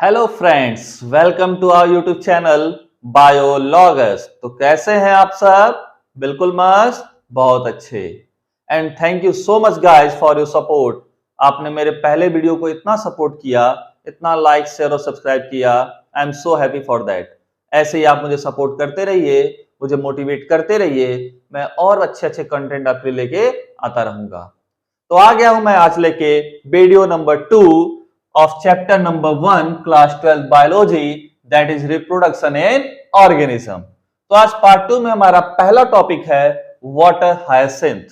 Hello friends, welcome to our YouTube channel Biologus. तो कैसे हैं आप सब? बिल्कुल मस्त, बहुत अच्छे। And thank you so much guys for your support. आपने मेरे पहले वीडियो को इतना सपोर्ट किया, इतना लाइक शेयर और सब्सक्राइब किया। I am so happy for that. ऐसे ही आप मुझे सपोर्ट करते रहिए, मुझे मोटिवेट करते रहिए। मैं और अच्छे अच्छे कंटेंट आपके लिए लेके आता रहूंगा। तो आ गया हूं मैं आज लेके video number 2 of chapter number 1 class 12 biology, that is reproduction in organism। तो आज पार्ट 2 में हमारा पहला टॉपिक है वाटर हायसिंथ।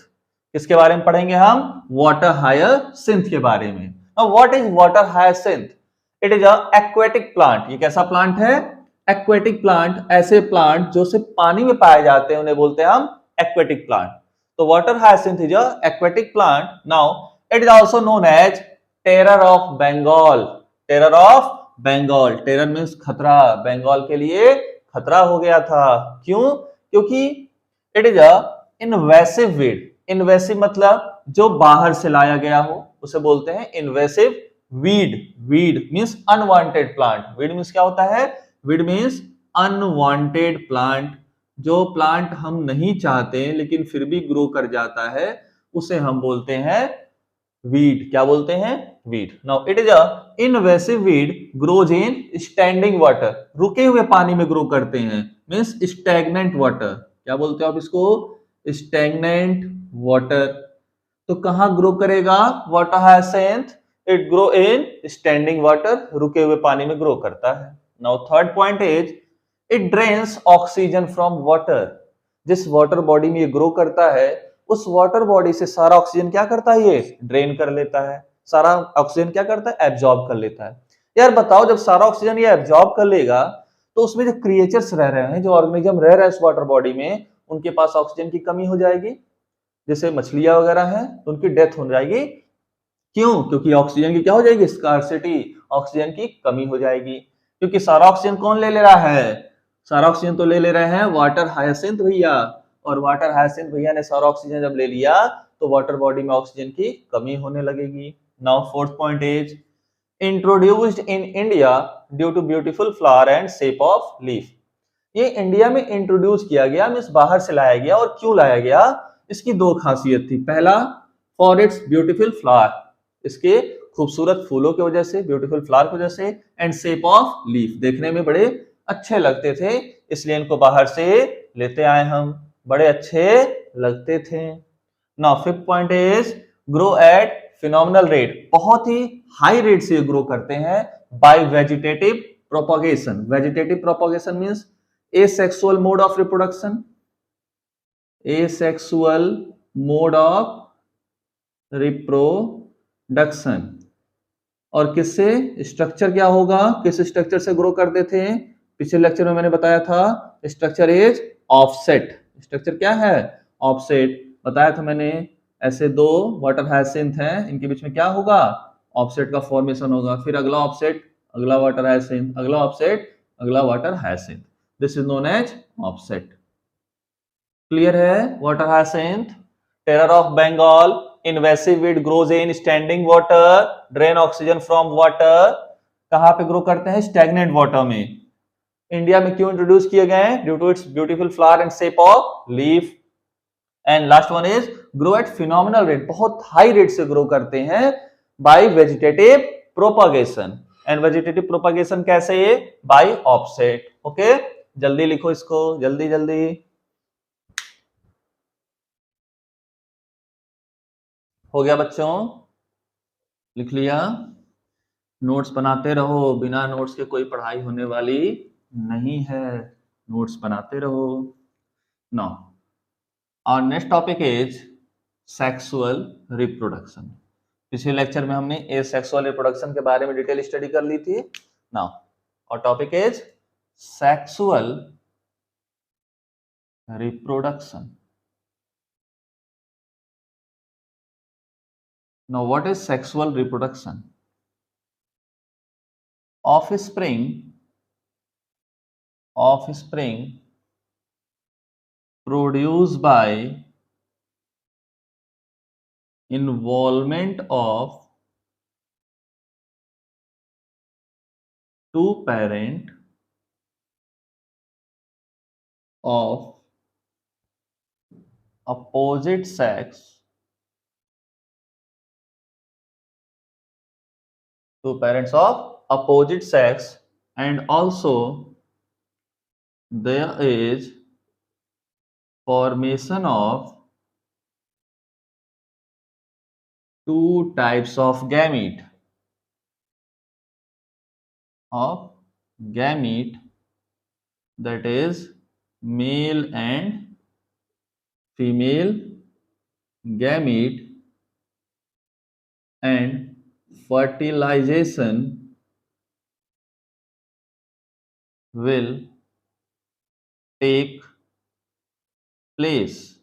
किसके बारे में पढ़ेंगे हम? वाटर हायसिंथ के बारे में। Now what is water hyacinth? It is a aquatic plant. ये कैसा प्लांट है? Aquatic plant. ऐसे प्लांट जो सिर्फ पानी में पाए जाते हैं उन्हें बोलते हैं हम एक्वेटिक प्लांट। तो water hyacinth is a aquatic plant. Now it is also known as terror of Bengal. Terror of Bengal. Terror means खतरा। बंगाल के लिए खतरा हो गया था। क्यों? क्योंकि it is a invasive weed. Invasive मतलब जो बाहर से लाया गया हो उसे बोलते हैं invasive weed. Weed means unwanted plant. Weed means क्या होता है? Weed means unwanted plant. जो प्लांट हम नहीं चाहते लेकिन फिर भी ग्रो कर जाता है उसे हम बोलते हैं वीड। क्या बोलते हैं? Weed. Now it is a invasive weed, grows in standing water. रुके हुए पानी में ग्रो करते हैं, मींस स्टैग्नेंट वाटर। क्या बोलते हो आप इसको? Stagnant water. तो कहां ग्रो करेगा water hyacinth? It grow in standing water. रुके हुए पानी में ग्रो करता है। Now third point is it drains oxygen from water. जिस वाटर बॉडी में ये ग्रो करता है उस वाटर बॉडी से सारा ऑक्सीजन क्या करता है? ये ड्रेन कर लेता है। सारा ऑक्सीजन क्या करता है? एब्जॉर्ब कर लेता है। यार बताओ, जब सारा ऑक्सीजन ये एब्जॉर्ब कर लेगा तो उसमें जो क्रिएचर्स रह रहे हैं, जो ऑर्गेनिज्म रह रहे हैं इस वाटर बॉडी में, उनके पास ऑक्सीजन की कमी हो जाएगी। जैसे मछलियां वगैरह हैं तो उनकी डेथ हो जाएगी। क्यों? क्योंकि ऑक्सीजन की क्या हो जाएगी? स्कार्सिटी। ऑक्सीजन की कमी हो जाएगी। क्योंकि सारा ऑक्सीजन कौन ले ले रहा है? सारा ऑक्सीजन तो ले रहे हैं वाटर हायसिंथ भैया। और वाटर हायसिंथ भैया ने सारा ऑक्सीजन जब ले लिया तो वाटर बॉडी में ऑक्सीजन की कमी होने लगेगी। Now fourth point is introduced in India due to beautiful flower and shape of leaf. ये इंडिया में इंट्रोड्यूस किया गया, मींस बाहर से लाया गया। और क्यों लाया गया? इसकी दो खासियत थी। पहला, फॉर इट्स ब्यूटीफुल फ्लावर। इसके खूबसूरत फूलों की वजह से, ब्यूटीफुल फ्लावर की वजह से। एंड शेप ऑफ लीफ, देखने में बड़े अच्छे लगते थे, इसलिए इनको बाहर से लेते आए हम। बड़े अच्छे लगते थे। Now fifth point is grow at phenomenal rate. बहुत ही हाई रेट से ग्रो करते हैं by vegetative propagation. Vegetative propagation means asexual mode of reproduction। asexual mode of reproduction। और किससे? स्ट्रक्चर क्या होगा? किस स्ट्रक्चर से ग्रो करते थे? पिछले लेक्चर में मैंने बताया था स्ट्रक्चर इज ऑफसेट। स्ट्रक्चर क्या है? ऑफसेट। बताया था मैंने। ऐसे दो वाटर हायसिंथ हैं, इनके बीच में क्या होगा? ऑफसेट का फॉर्मेशन होगा। फिर अगला ऑफसेट, अगला वाटर हायसिंथ, अगला ऑफसेट, अगला water hyacinth. This is known as offset. Clear है? Water hyacinth, terror of Bengal, invasive weed, grows in standing water, drain oxygen from water. कहां पे ग्रो करते हैं? स्टैग्नेंट वाटर में। इंडिया में क्यों इंट्रोड्यूस किए गए? Due to its beautiful flower and shape of leaf. And last one is grow at phenomenal rate. बहुत हाई रेट से ग्रो करते हैं by vegetative propagation. And vegetative propagation कैसे? By offset. ओके, जल्दी लिखो इसको, जल्दी जल्दी। हो गया बच्चों? लिख लिया? नोट्स बनाते रहो, बिना नोट्स के कोई पढ़ाई होने वाली नहीं है। नोट्स बनाते रहो। नाउ और next topic is sexual reproduction. पिछले लेक्चर में हमने एसेक्सुअल रिप्रोडक्शन के बारे में डिटेल स्टडी कर ली थी। नाउ और topic is sexual reproduction. Now what is sexual reproduction? offspring produced by involvement of two parent of opposite sex, two parents of opposite sex, and also there is formation of two types of gamete, that is male and female gamete, and fertilization will take place.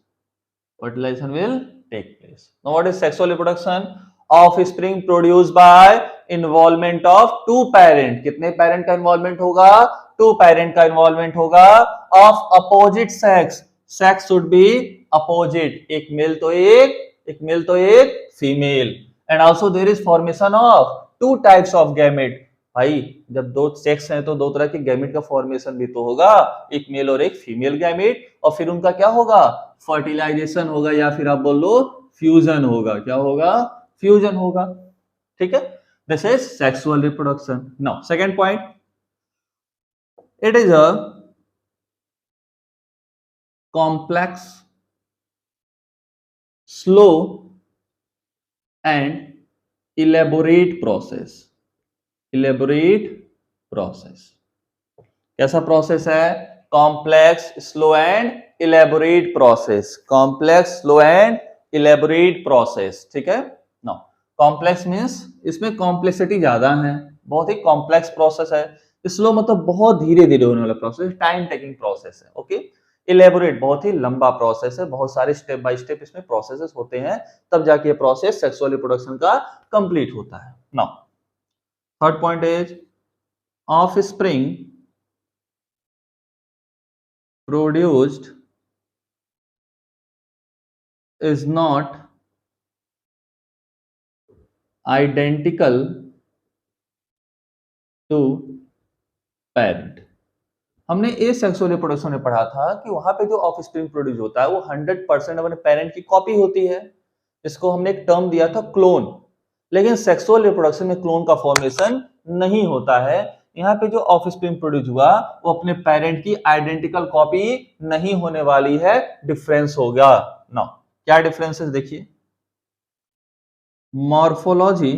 Fertilization will take place. Now, what is sexual reproduction? Offspring produced by involvement of two parent. कितने parent का involvement होगा? Two parent का involvement होगा of opposite sex. Sex should be opposite. एक male तो एक female. And also there is formation of two types of gamete. भाई जब दो सेक्स हैं तो दो तरह के गैमेट का फॉर्मेशन भी तो होगा, एक मेल और एक फीमेल गैमेट, और फिर उनका क्या होगा? फर्टिलाइजेशन होगा, या फिर आप बोल लो फ्यूजन होगा। क्या होगा? फ्यूजन होगा। ठीक है, this is sexual reproduction. Now second point, it is a complex, slow and elaborate process. कैसा प्रोसेस है? Complex, slow and elaborate process. Complex, slow and elaborate process. ठीक है। नाउ कॉम्प्लेक्स मींस इसमें कॉम्प्लेक्सिटी ज्यादा है, बहुत ही कॉम्प्लेक्स प्रोसेस है। Slow मतलब बहुत धीरे धीरे होने वाला प्रोसेस, टाइम टेकिंग प्रोसेस है। ओके। इलेबोरेट बहुत ही लंबा प्रोसेस है, बहुत सारे स्टेप बाय स्टेप इसमें प्रोसेसेस होते हैं, तब जाके ये प्रोसेस सेक्सुअल रिप्रोडक्शन का कंप्लीट होता है। Now third point is offspring produced is not identical to parent। हमने ए सेक्सुअल रिप्रोडक्शन में पढ़ा था कि वहां पे जो ऑफस्प्रिंग प्रोड्यूस होता है वो 100% अपने पेरेंट की कॉपी होती है। इसको हमने एक टर्म दिया था क्लोन। लेकिन सेक्सुअल रिप्रोडक्शन में क्लोन का फॉर्मेशन नहीं होता है। यहाँ पे जो ऑफस्प्रिंग प्रोड्यूस हुआ वो अपने पेरेंट की आइडेंटिकल कॉपी नहीं होने वाली है, डिफरेंस होगा। नाउ क्या डिफरेंसेस देखिए, morphology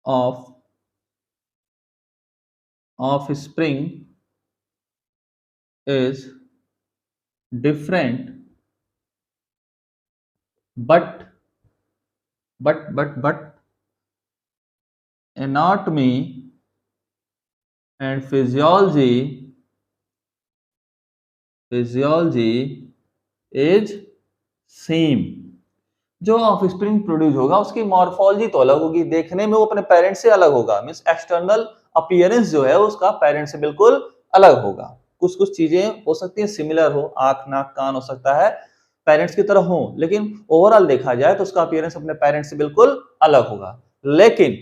of offspring is different, but anatomy and physiology is same। जो ऑफस्प्रिंग प्रोड्यूस होगा उसकी मॉर्फोलॉजी तो अलग होगी, देखने में वो अपने पेरेंट से अलग होगा, मींस एक्सटर्नल अपीयरेंस जो है उसका पेरेंट से बिल्कुल अलग होगा। कुछ कुछ चीजें हो सकती है सिमिलर हो, आंख नाक कान हो सकता है पेरेंट्स की तरह हो, लेकिन ओवरऑल देखा जाए तो उसका अपीयरेंस अपने पेरेंट्स से बिल्कुल अलग होगा। लेकिन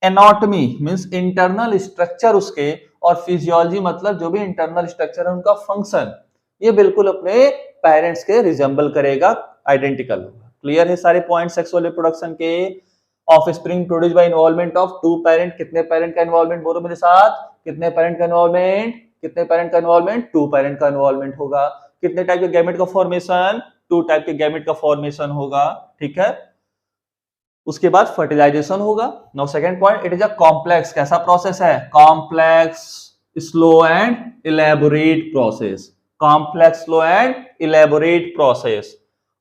एनाटॉमी मींस इंटरनल स्ट्रक्चर उसके, और फिजियोलॉजी मतलब जो भी इंटरनल स्ट्रक्चर है उनका फंक्शन, ये बिल्कुल अपने पेरेंट्स के रिजेंबल करेगा, आइडेंटिकल होगा। क्लियर है सारे पॉइंट सेक्सुअल रिप्रोडक्शन के। Offspring produce by involvement of two parent, कितने पेरेंट का इन्वॉल्वमेंट बोलो मेरे साथ, कितने पेरेंट का इन्वॉल्वमेंट, कितने पेरेंट का इन्वॉल्वमेंट, टू पेरेंट का इन्वॉल्वमेंट होगा। कितने टाइप के गैमेट का फॉर्मेशन, टू टाइप के गैमेट का फॉर्मेशन होगा। ठीक है, उसके बाद फर्टिलाइजेशन होगा। Now second point, it is a complex, कैसा प्रोसेस है? Complex, slow and elaborate process. Complex, slow and elaborate process.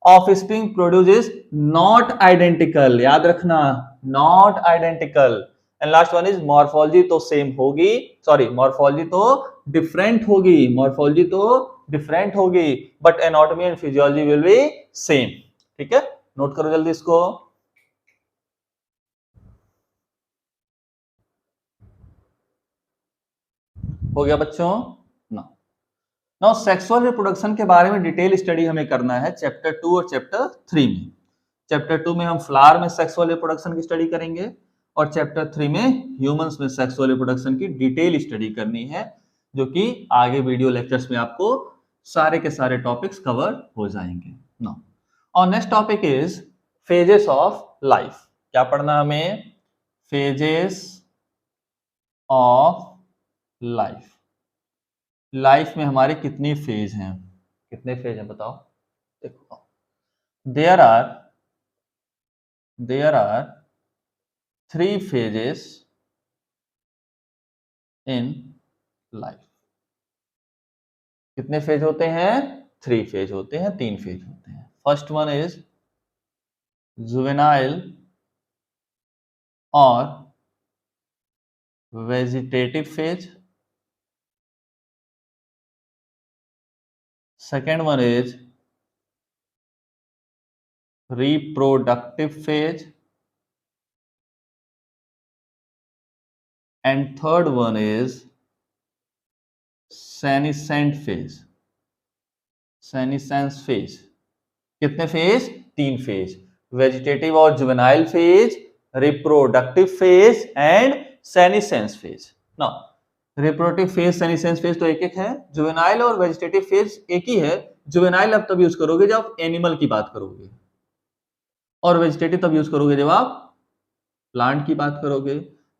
Offspring produce not identical, याद रखना, not identical. And last one is morphology तो सेम होगी, sorry morphology तो different होगी, morphology तो different होगी, but anatomy and physiology will be same. ठीक है, नोट करो जल्दी इसको। हो गया बच्चों? नाउ सेक्सुअल रिप्रोडक्शन के बारे में डिटेल स्टडी हमें करना है चैप्टर 2 और चैप्टर 3 में। चैप्टर 2 में हम फ्लावर में सेक्सुअल रिप्रोडक्शन की स्टडी करेंगे, और चैप्टर 3 में ह्यूमंस में सेक्सुअल रिप्रोडक्शन की डिटेल स्टडी करनी है, जो कि आगे वीडियो लेक्चर्स में आपको सारे के सारे टॉपिक्स कवर हो जाएंगे। नाउ और next topic is phases of life. क्या पढ़ना हमें? Phases of life. लाइफ में हमारे कितनी फेज हैं? कितने फेज हैं बताओ? देखो, there are 3 phases in life। कितने फेज होते हैं? 3 फेज होते हैं, 3 फेज होते हैं। फर्स्ट वन इज जुवेनाइल और vegetative phase. Second one is reproductive phase, and third one is senescent phase। senescence phase। कितने फेज? 3 फेज। वेजिटेटिव और juvenile phase, reproductive phase and senescence phase. Now reproductive phase, senescence phase तो एक एक है, juvenile और vegetative phase एक ही है। Juvenile आप तब यूज करोगे जब आप एनिमल की बात करोगे, और वेजिटेटिव तब यूज करोगे जब आप प्लांट की बात करोगे।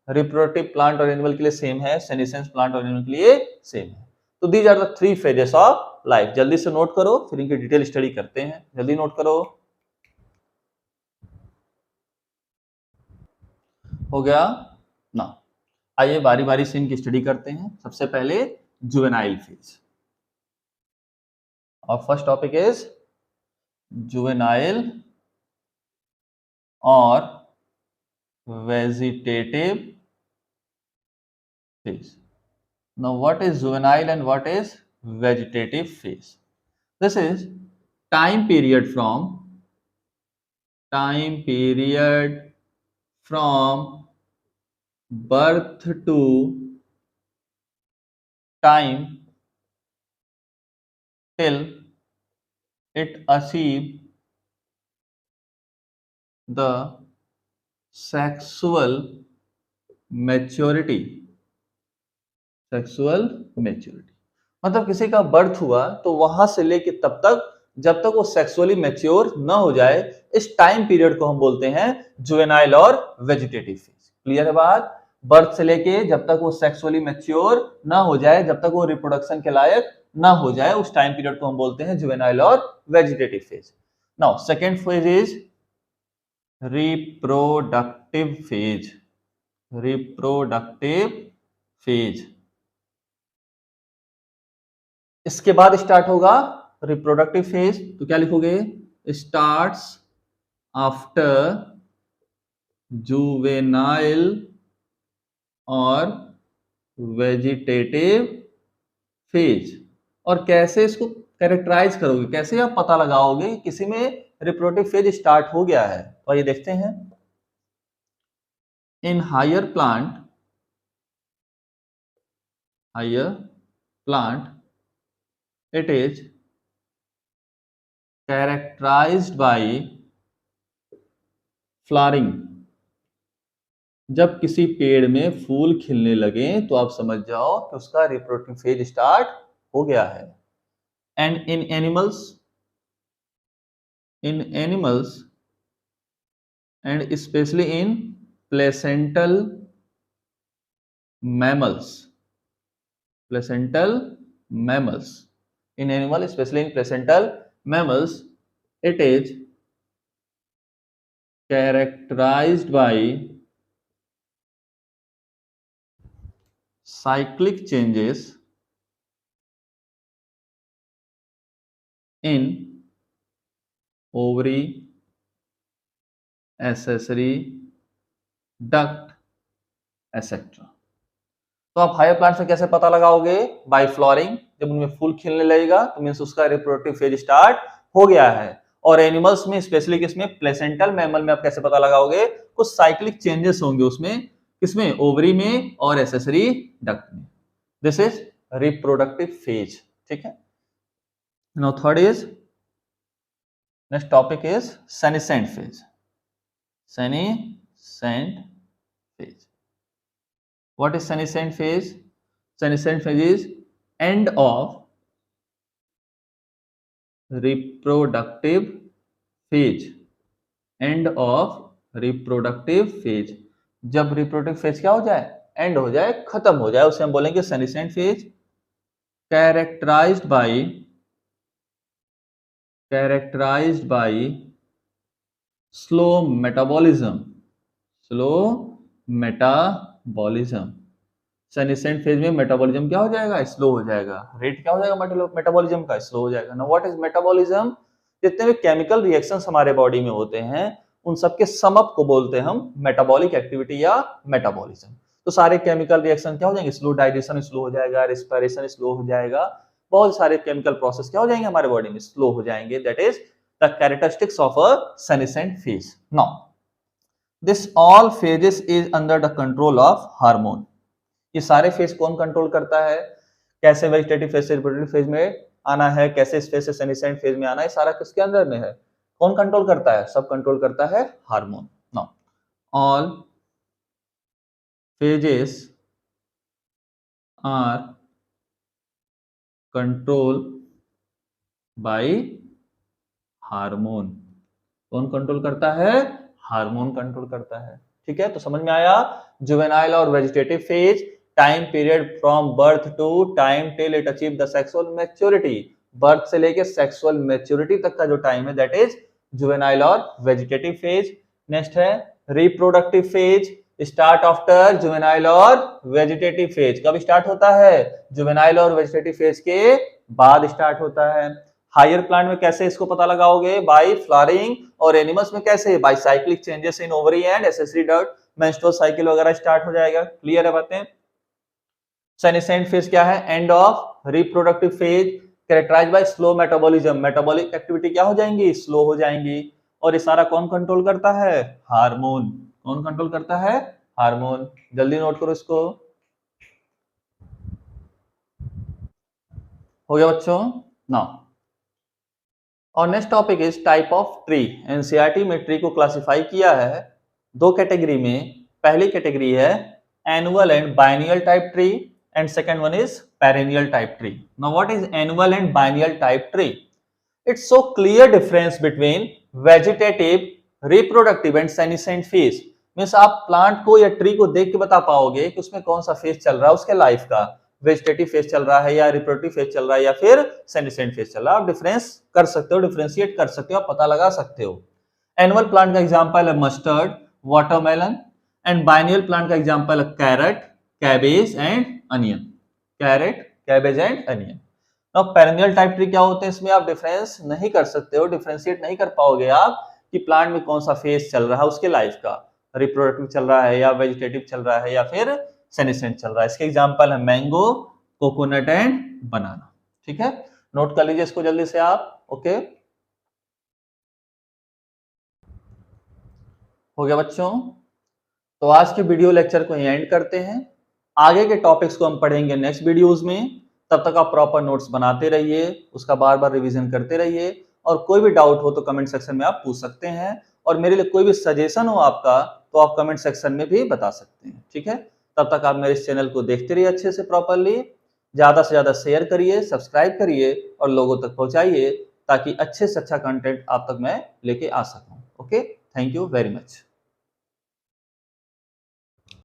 रिप्रोडक्टिव प्लांट और एनिमल के लिए सेम है, सेनिसेंस प्लांट और एनिमल के लिए सेम है। तो these are the 3 phases of life. जल्दी से नोट करो, फिर इनकी डिटेल स्टडी करते हैं। जल्दी नोट करो। हो गया ना? आइए बारी बारी से इनकी स्टडी करते हैं। सबसे पहले जुवेनाइल फेज, और फर्स्ट टॉपिक इज जुवेनाइल और vegetative phase. Now what is juvenile and what is vegetative phase? This is time period from birth to time till it achieve the sexual maturity। मतलब किसी का birth हुआ तो वहां से लेके तब तक जब तक वो सेक्सुअली मैच्योर न हो जाए, इस टाइम पीरियड को हम बोलते हैं जुवेनाइल और वेजिटेटिव फेज। क्लियर है बात? बर्थ से लेके जब तक वो सेक्सुअली मैच्योर ना हो जाए, जब तक वो रिप्रोडक्शन के लायक ना हो जाए, उस टाइम पीरियड को हम बोलते हैं जुवेनाइल और vegetative phase. Now second phase is reproductive phase. इसके बाद स्टार्ट होगा रिप्रोडक्टिव फेज। तो क्या लिखोगे? स्टार्ट्स आफ्टर जुवेनाइल और वेजिटेटिव फेज। और कैसे इसको कैरेक्टराइज करोगे, कैसे आप पता लगाओगे किसी में रिप्रोडक्टिव फेज स्टार्ट हो गया है? तो ये देखते हैं। In higher plant it is characterized by flowering। जब किसी पेड़ में फूल खिलने लगे तो आप समझ जाओ कि उसका रिप्रोडक्टिव फेज स्टार्ट हो गया है। And in animals and specially in placental mammals, in animal, especially in placental mammals, it is characterized by cyclic changes in ovary, accessory duct, etc। तो आप हायर प्लांट्स में कैसे पता लगाओगे? By flowering. जब उनमें फूल खिलने लगेगा तो मींस उसका रिप्रोडक्टिव फेज स्टार्ट हो गया है। और एनिमल्स में स्पेशली किसमें? प्लेसेंटल मैमल में आप कैसे पता लगाओगे? कुछ साइक्लिक चेंजेस होंगे उसमें। किसमें? ओवरी में और एसेसरी डक्ट में। This is reproductive phase. ठीक है। Now third is, next topic is senescent phase. Senescent phase. What is senescent phase? Senescent phase is end of reproductive phase. End of reproductive phase. जब reproductive phase क्या हो जाए, and हो जाए, खत्म हो जाए, उसे हम बोलेंगे senescent phase. characterized by slow metabolism. Senescent phase में मेटाबॉलिज्म क्या हो जाएगा, स्लो हो जाएगा. रेट क्या हो जाएगा मेटाबॉलिज्म का, स्लो हो जाएगा. Now what is metabolism? जितने भी केमिकल रिएक्शंस हमारे बॉडी में होते हैं उन सबके सम अप को बोलते हैं हम मेटाबॉलिक एक्टिविटी या मेटाबॉलिज्म. तो सारे केमिकल रिएक्शन क्या हो जाएंगे, स्लो डाइजेशन स्लो हो जाएगा, रेस्पिरेशन स्लो हो जाएगा, बहुत सारे केमिकल प्रोसेस क्या हो जाएंगे हमारे बॉडी में, स्लो हो जाएंगे. That is the characteristics of a senescent phase. Now this all phases is under the control of hormone. ये सारे फेज कौन कंट्रोल करता है, कैसे वेजिटेटिव फेज से रिप्रोडक्टिव फेज में आना है, कैसे इस फेज से सेनेसेंट फेज में आना है, सारा किसके अंदर में है, कौन कंट्रोल करता है, सब कंट्रोल करता है hormone. Now all phases are control by hormone. कौन कंट्रोल करता है, हार्मोन कंट्रोल करता है. ठीक है, तो समझ में आया. जुवेनाइल और vegetative phase, time period from birth to time till it achieve the sexual maturity. Birth से लेके सेक्सुअल मैच्योरिटी तक का जो टाइम है दैट इज जुवेनाइल और वेजिटेटिव फेज. नेक्स्ट है reproductive phase, start after juvenile और वेजिटेटिव फेज. कब स्टार्ट होता है, जुवेनाइल और वेजिटेटिव फेज के बाद स्टार्ट होता है. हायर प्लांट में कैसे इसको पता लगाओगे, बाय फ्लावरिंग, और एनिमल्स में कैसे, by cyclic changes in ovary and accessory duct, menstrual cycle वगैरह स्टार्ट हो जाएगा. क्लियर है बातें. सेनेसेंट फेज क्या है, end of reproductive phase, characterised by slow metabolism. Metabolic activity क्या हो जाएंगी, स्लो हो जाएंगी. और ये सारा कौन कंट्रोल करता है, हार्मोन. कौन कंट्रोल करता है, हार्मोन. जल्दी नोट करो इसको. हो गया बच्चों. नाउ और next topic is type of tree. NCERT में ट्री को क्लासिफाई किया है दो कैटेगरी में. पहली कैटेगरी है annual and biennial type tree and second one is perennial type tree. Now what is annual and biennial type tree? It's so clear difference between vegetative, reproductive and senescent phase. Means आप plant को या tree को देख के बता पाओगे कि उसमें कौन सा फेज चल रहा है उसके लाइफ का, वेजिटेटिव फेज चल रहा है या रिप्रोडक्टिव फेज चल रहा है या फिर सेनेसेंट फेज चल रहा है. आप डिफरेंस कर सकते हो, डिफरेंशिएट कर सकते हो, आप पता लगा सकते हो. एनुअल प्लांट का एग्जांपल है mustard, watermelon. And biennial plant का एग्जांपल है carrot, cabbage and onion. Carrot, cabbage and onion. Now perennial type tree क्या होते हैं, इसमें आप डिफरेंस नहीं कर सकते हो, डिफरेंशिएट नहीं कर पाओगे आप कि प्लांट में कौन सा फेज चल रहा है उसके लाइफ का, रिप्रोडक्टिव चल रहा है या वेजिटेटिव चल रहा है या फिर सेनेसेंट चल रहा है. इसके एग्जांपल है मैंगो, कोकोनट एंड बनाना. ठीक है, नोट कर लीजिए इसको जल्दी से आप. ओके, हो गया बच्चों. तो आज के वीडियो लेक्चर को यहीं एंड करते हैं. आगे के टॉपिक्स को हम पढ़ेंगे नेक्स्ट वीडियोस में. तब तक आप प्रॉपर नोट्स बनाते रहिए, उसका बार बार रिवीजन करते रहिए, और कोई भी डाउट हो तो कमेंट सेक्शन में आप पूछ सकते हैं. और मेरे लिए कोई भी सजेशन हो आपका तो आप कमेंट सेक्शन में भी बता सकते हैं. ठीक है, तब तक आप मेरे इस चैनल को देखते रहिए अच्छे से प्रॉपरली. ज्यादा से ज्यादा शेयर करिए, सब्सक्राइब करिए और लोगों तक पहुंचाइए ताकि अच्छे से अच्छा कंटेंट आप तक मैं लेके आ सकूं. Okay, thank you very much.